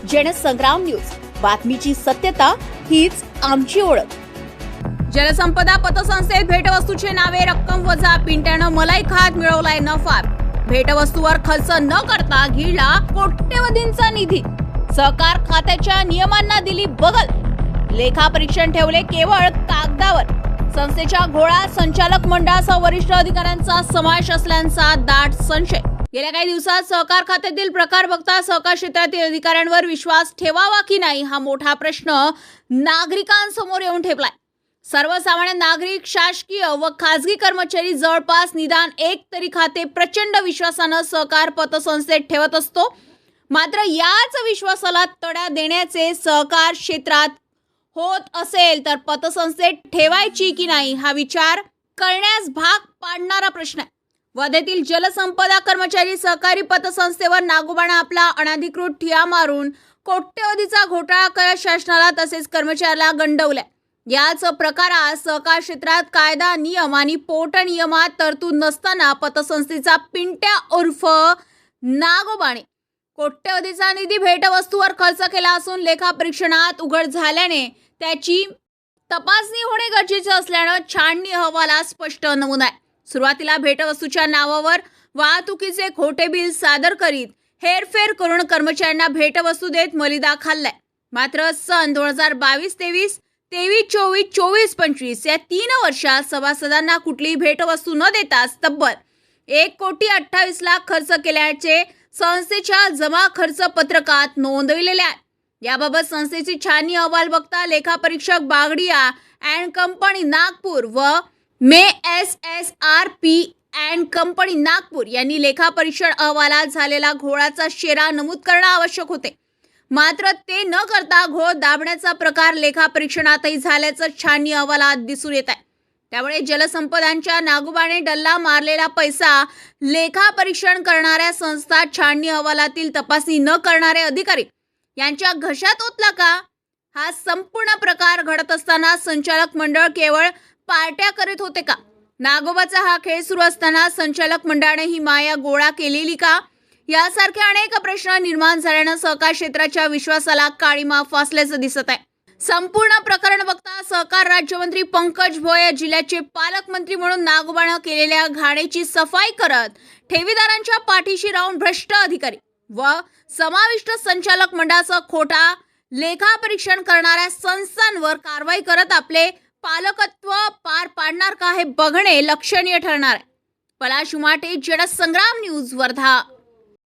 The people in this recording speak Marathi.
जनसंग्राम न्यूज, बातमीची सत्यता हीच आमची ओळख। जलसंपदा पतसंस्थेत भेटवस्तूचे नावे, रक्कम वजा, पिंट्यानं मलाई खात मिळवलाय नफा। भेटवस्तूवर खर्च न करता गिळला कोट्यवधींचा निधी। सहकार खात्याच्या नियमांना दिली बगल। लेखापरीक्षण ठेवले केवळ कागदावर। संस्थेच्या घोळा संचालक मंडळासह वरिष्ठ अधिकाऱ्यांचा समावेश असल्याचा दाट संशय। गेल्या काही दिवसात सहकार खात्यातील प्रकार बघता सहकार क्षेत्रातील अधिकाऱ्यांवर विश्वास ठेवावा की नाही हा मोठा प्रश्न नागरिकांसमोर येऊन ठेपलाय। सर्वसामान्य नागरिक, शासकीय व खासगी कर्मचारी जवळपास निदान एक तरी खाते प्रचंड विश्वासानं सहकार पतसंस्थेत ठेवत असतो। मात्र याच विश्वासाला तडा देण्याचे सहकार क्षेत्रात होत असेल तर पतसंस्थेत ठेवायची की नाही हा विचार करण्यास भाग पाडणारा प्रश्न आहे। वर्धेतील जलसंपदा कर्मचारी सहकारी पतसंस्थेवर नागोबाने आपला अनधिकृत ठिया मारून कोट्यवधीचा घोटाळा करत शासनाला तसेच कर्मचाऱ्याला गंडवल्या। याच प्रकारात सहकार क्षेत्रात कायदा, नियम आणि पोट नियमात तरतूद नसताना पतसंस्थेचा पिंट्या उर्फ नागोबाने कोट्यवधीचा निधी भेटवस्तूवर खर्च केला असून लेखापरीक्षणात उघड झाल्याने त्याची तपासणी होणे गरजेचे असल्याने छाननी अहवालात स्पष्ट नमूद आहे। सुरुवातीला भेटवस्तूच्या नावावर वाहतुकीचे खोटे बिल सादर करीत हेरफेर करून कर्मचाऱ्यांना भेटवस्तू देत मलिदा खाल्लाय। मात्र सन 2022-23, 23-24, 24-25 या 3 वर्षात सभासदांना कुठलीही भेटवस्तू न देताच तब्बल 1,28,00,000 खर्च केल्याचे संस्थेच्या जमा खर्च पत्रकात नोंदविलेले आहे। याबाबत संस्थेची छाननी अहवाल बघता लेखापरीक्षक बागडिया अँड कंपनी नागपूर व SSRP अँड कंपनी नागपूर यांनी लेखापरीक्षण अहवालात झालेला घोळाचा शेरा नमूद करणे आवश्यक होते। मात्र ते न करता घोळ दाबण्याचा प्रकार लेखापरीक्षणातही झाल्याचं छाननी अहवालात दिसून येत आहे। त्यामुळे जलसंपदांच्या नागोबाने डल्ला मारलेला पैसा लेखापरीक्षण करणाऱ्या संस्था, छाननी अहवालातील तपासणी न करणारे अधिकारी यांच्या घशात ओतला का? हा संपूर्ण प्रकार घडत असताना संचालक मंडळ केवळ पार्ट्या करीत होते का? नागोबाचा हा खेळ सुरू असताना संचालक मंडळाने ही माया गोळा केलेली का? यासारखे अनेक प्रश्न निर्माण झाल्यानं सहकार क्षेत्राच्या विश्वासाला काळीमा फासल्याचं दिसत आहे। संपूर्ण प्रकरण बघता सहकार राज्यमंत्री पंकज भोयर जिल्ह्याचे पालकमंत्री म्हणून नागोबाने केलेल्या घाणेची सफाई करत ठेवीदारांच्या पाठीशी राहून भ्रष्ट अधिकारी व समाविष्ट संचालक मंडळासह खोटा लेखापरीक्षण करणाऱ्या संस्थांवर कारवाई करत आपले पालकत्व पार पाडणार का हे बघणे लक्षणीय ठरणार आहे। पलाश उमाटे, जनसंग्राम न्यूज, वर्धा।